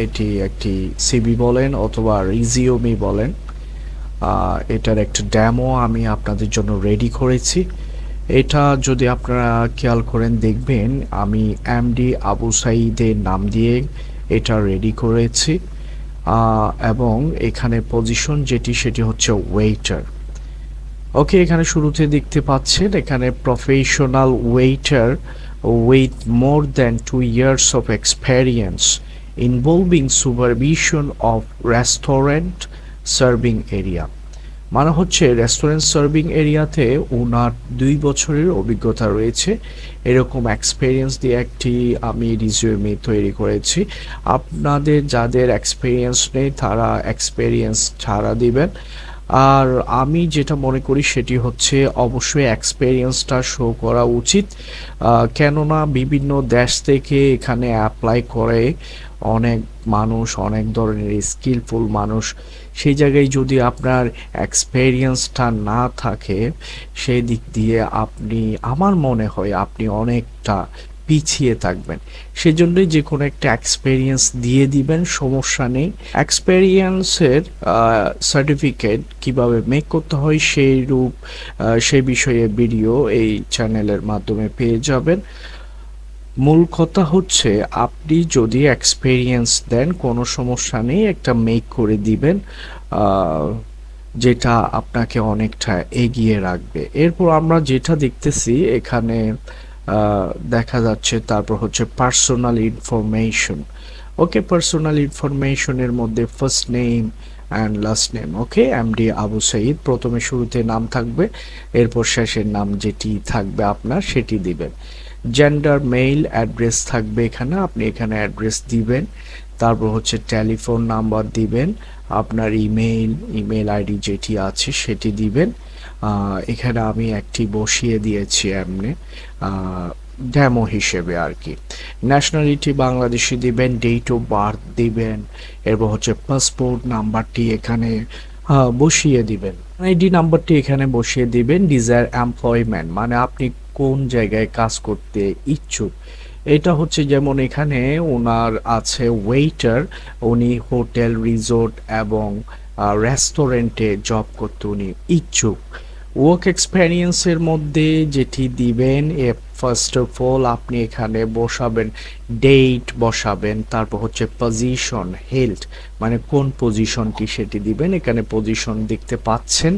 এটি একটি সিভি বলেন অথবা রিজিউমি বলেন, এটার একটা ডেমো আমি আপনাদের জন্য রেডি করেছি। এটা যদি আপনারা খেয়াল করেন দেখবেন আমি এমডি আবু সাইদের নাম দিয়ে এটা রেডি করেছি, এবং এখানে পজিশন যেটি সেটি হচ্ছে ওয়েটার। ওকে, এখানে শুরুতে দেখতে পাচ্ছেন এখানে professional waiter with more than 2 years of experience involving supervision of restaurant serving area। মানে হচ্ছে রেস্টুরেন্ট সার্ভিং এরিয়াতে ওনার 2 বছরের অভিজ্ঞতা রয়েছে, এরকম এক্সপেরিয়েন্স দিয়ে একটি আমি রিজিউমি তৈরি করেছি। আপনাদের যাদের এক্সপেরিয়েন্স নেই তারা এক্সপেরিয়েন্স ছাড়া দিবেন। আর আমি যেটা মনে করি সেটি হচ্ছে অবশ্যই এক্সপেরিয়েন্সটা শো করা উচিত, কেননা বিভিন্ন দেশ থেকে এখানে অ্যাপ্লাই করে অনেক মানুষ, অনেক ধরনের স্কিলফুল মানুষ। সেই জায়গায় যদি আপনার এক্সপেরিয়েন্সটা না থাকে সেই দিক দিয়ে আপনি, আমার মনে হয় আপনি অনেকটা পিছিয়ে থাকবেন। সেজন্যই যে কোনো একটা এক্সপেরিয়েন্স দিয়ে দিবেন, সমস্যা নেই। এক্সপেরিয়েন্সের সার্টিফিকেট কিভাবে মেক করতে হয় সেই বিষয়ে ভিডিও এই চ্যানেলের মাধ্যমে পেয়ে যাবেন। মূল কথা হচ্ছে আপনি যদি এক্সপেরিয়েন্স দেন কোনো সমস্যা নেই, একটা মেক করে দিবেন, যেটা আপনাকে অনেকটা এগিয়ে রাখবে। এরপর আমরা যেটা দেখতেছি এখানে দেখা যাচ্ছে, তারপর হচ্ছে পার্সোনাল ইনফরমেশন। ওকে, পার্সোনাল ইনফরমেশনের মধ্যে first name and last name. Okay, MD Abu Saeed, প্রথমে শুরুতে নাম থাকবে, এরপর শেষের নাম যেটি থাকবে আপনার সেটি দিবেন। জেন্ডার মেল, অ্যাড্রেস থাকবে এখানে, আপনি এখানে অ্যাড্রেস দিবেন। তারপর হচ্ছে টেলিফোন নাম্বার দিবেন, আপনার ইমেল আইডি যেটি আছে সেটি দিবেন। এখানে আমি একটি বসিয়ে দিয়েছি এমনি ডেমো হিসেবে আর কি। ন্যাশনালিটি বাংলাদেশি দিবেন, ডেট অফ বার্থ দিবেন, এরপর হচ্ছে পাসপোর্ট নাম্বারটি এখানে বসিয়ে দিবেন, আইডি নাম্বারটি এখানে বসিয়ে দিবেন। ডিজায়ার এমপ্লয়মেন্ট মানে আপনি কোন জায়গায় কাজ করতে ইচ্ছুক। এটা হচ্ছে যেমন এখানে ওনার আছে ওয়েটার, উনি হোটেল, রিসোর্ট এবং রেস্টুরেন্টে জব করতে উনি ইচ্ছুক। ওয়ার্ক এক্সপেরিয়েন্সের মধ্যে যেটি দিবেন, ফার্স্ট অফ অল আপনি এখানে বসাবেন ডেট বসাবেন, তারপর হচ্ছে পজিশন, হেল্থ মানে কোন পজিশনটি সেটি দিবেন। এখানে পজিশন দেখতে পাচ্ছেন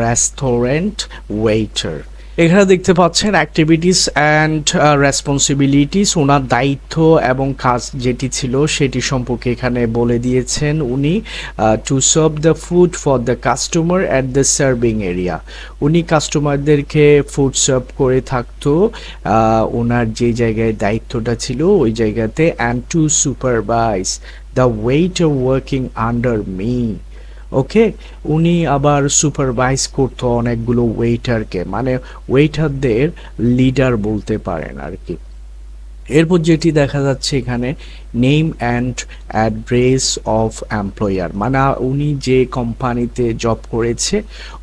রেস্টুরেন্ট ওয়েটার। এখানে দেখতে পাচ্ছেন অ্যাক্টিভিটিস অ্যান্ড রেসপন্সিবিলিটিস, ওনার দায়িত্ব এবং কাজ যেটি ছিল সেটি সম্পর্কে এখানে বলে দিয়েছেন উনি। To serve the food for the customer at the serving area, উনি কাস্টমারদেরকে ফুড সার্ভ করে থাকতো ওনার যে জায়গায় দায়িত্বটা ছিল ওই জায়গাতে। And to supervise the waiter working under me. Okay, উনি আবার সুপারভাইজ করতো অনেকগুলো ওয়েটারকে, মানে ওয়েটারদের লিডার বলতে পারেন আর কি। এরপর যেটি দেখা যাচ্ছে এখানে name and address of employer, মানে উনি যে কোম্পানিতে জব করেছে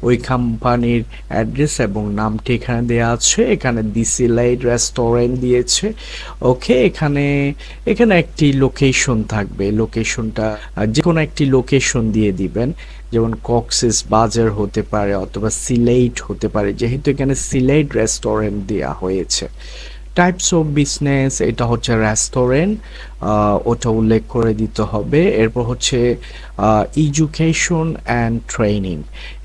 ওই কোম্পানির অ্যাড্রেস এবং নামটি এখানে দেওয়া আছে। এখানে দিসিলাইট রেস্টুরেন্ট দিয়েছে। ওকে, এখানে একটি লোকেশন থাকবে, লোকেশনটা যে কোনো একটি লোকেশন দিয়ে দিবেন, যেমন কক্সেস বাজার হতে পারে অথবা সিলেট হতে পারে, যেহেতু এখানে সিলেট রেস্টুরেন্ট দেওয়া হয়েছে। টাইপস অফ বিজনেস, এটা হচ্ছে রেস্টুরেন্ট, ওটা উল্লেখ করে দিতে হবে। এরপর হচ্ছে এডুকেশন অ্যান্ড ট্রেনিং,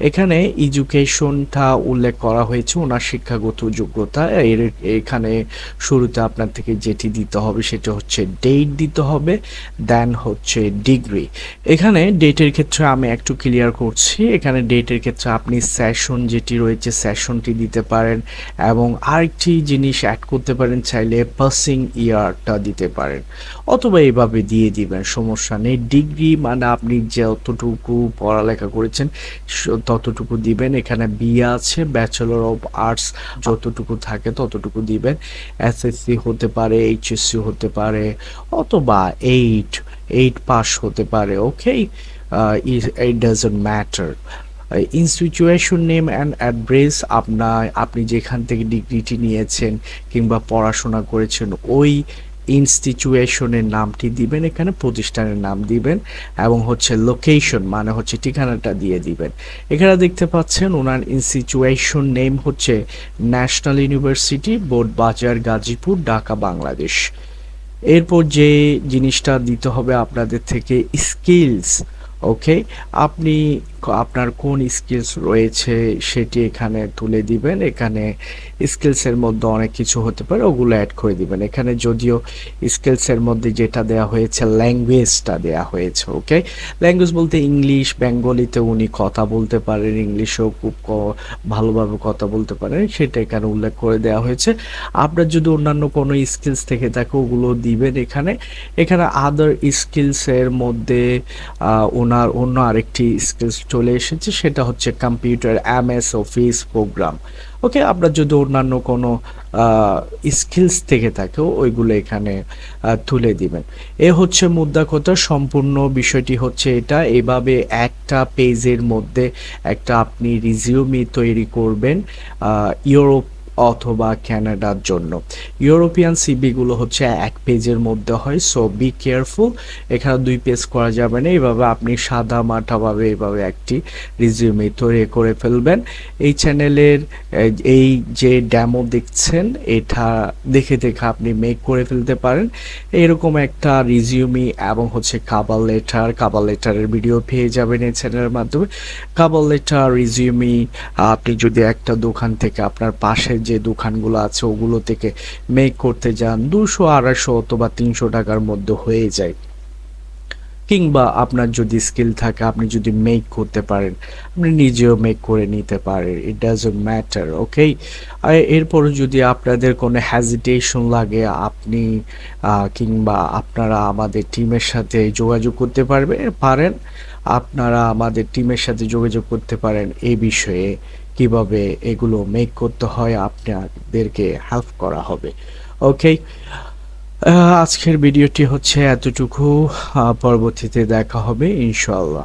এখানে এডুকেশনটা উল্লেখ করা হয়েছে ওনার শিক্ষাগত যোগ্যতা। এখানে শুরুতে আপনার থেকে যেটি দিতে হবে সেটা হচ্ছে ডেট দিতে হবে, দেন হচ্ছে ডিগ্রি। এখানে ডেটের ক্ষেত্রে আমি একটু ক্লিয়ার করছি, এখানে ডেটের ক্ষেত্রে আপনি সেশন যেটি রয়েছে সেশনটি দিতে পারেন, এবং আরেকটি জিনিস অ্যাড করতে পারেন চাইলে পাসিং ইয়ারটা দিতে পারেন, অথবা এইভাবে দিয়ে দিবেন, সমস্যা নেই। ডিগ্রি মানে আপনি যতটুকু পড়ালেখা করেছেন ততটুকু দিবেন। এখানে বিএ আছে, ব্যাচেলর অফ আর্টস যতটুকু থাকে ততটুকু দিবেন। এসএসসি হতে পারে, এইচএসসি হতে পারে, অথবা এইট পাস হতে পারে। Okay, it doesn't matter. Institution name and address, আপনি যেখান থেকে ডিগ্রিটি নিয়েছেন কিংবা পড়াশোনা করেছেন ওই ইনস্টিটিউশনের নামটি দিবেন, এখানে প্রতিষ্ঠানের নাম দিবেন এবং হচ্ছে লোকেশন মানে হচ্ছে ঠিকানাটা দিয়ে দিবেন। এখানে দেখতে পাচ্ছেন ওনার ইনস্টিটিউশন নেম হচ্ছে ন্যাশনাল ইউনিভার্সিটি বোর্ড বাজার গাজীপুর ঢাকা বাংলাদেশ। এরপর যে জিনিসটা দিতে হবে আপনাদের থেকে স্কিলস। ওকে, আপনি আপনার কোন স্কিলস রয়েছে সেটি এখানে তুলে দিবেন। এখানে স্কিলসের মধ্যে অনেক কিছু হতে পারে, ওগুলো অ্যাড করে দিবেন। এখানে যদিও স্কিলসের মধ্যে যেটা দেওয়া হয়েছে ল্যাঙ্গুয়েজটা দেওয়া হয়েছে। ওকে, ল্যাঙ্গুয়েজ বলতে ইংলিশ, বেঙ্গলিতে উনি কথা বলতে পারেন, ইংলিশেও খুব ভালোভাবে কথা বলতে পারেন, সেটা এখানে উল্লেখ করে দেওয়া হয়েছে। আপনার যদি অন্যান্য কোনো স্কিলস থেকে থাকে ওগুলো দিবেন এখানে। এখানে আদার স্কিলসের মধ্যে ওনার অন্য আরেকটি স্কিলস চলে এসেছে, সেটা হচ্ছে কম্পিউটার এমএস অফিস প্রোগ্রাম। ওকে, আপনার যদি অন্যান্য কোনো স্কিলস থেকে থাকেও ওইগুলো এখানে তুলে দিবেন। এ হচ্ছে মুদ্রা কথা, সম্পূর্ণ বিষয়টি হচ্ছে এটা। এভাবে একটা পেজের মধ্যে একটা আপনি রিজিউমি তৈরি করবেন ইউরোপ অথবা ক্যানাডার জন্য। ইউরোপিয়ান সিভিগুলো হচ্ছে এক পেজের মধ্যে হয়, সো বি কেয়ারফুল। এখানে 2 পেজ করা যাবে না। এইভাবে আপনি সাদা মাঠাভাবে এইভাবে একটি রিজিউমি তৈরি করে ফেলবেন। এই চ্যানেলের এই যে ডেমো দেখছেন এটা দেখে দেখে আপনি মেক করে ফেলতে পারেন এরকম একটা রিজিউমি এবং হচ্ছে কাভার লেটার। কাভার লেটারের ভিডিও পেয়ে যাবেন এই চ্যানেলের মাধ্যমে। কাভার লেটার, রিজিউমি আপনি যদি একটা দোকান থেকে আপনার পাশের যে দোকানগুলো আছে ওগুলো থেকে মেক করতে যান 200, 250 অথবা 300 টাকার মধ্যে হয়ে যায়। কিংবা আপনার যদি স্কিল থাকে, আপনি যদি মেক করতে পারেন, আপনি নিজেও মেক করে নিতে পারেন, ইট ডাজন্ট ম্যাটার। ওকে, আর এরপরে যদি আপনাদের কোনো হ্যাজিটেশন লাগে আপনি কিংবা আপনারা আমাদের টিমের সাথে যোগাযোগ করতে পারেন। আপনারা আমাদের টিমের সাথে যোগাযোগ করতে পারেন এই বিষয়ে, কিভাবে এগুলো মেক করতে হয় আপনাদেরকে হেল্প করা হবে। ওকে, আজকের ভিডিওটি হচ্ছে এতটুকু। পরবর্তীতে দেখা হবে ইনশাআল্লাহ।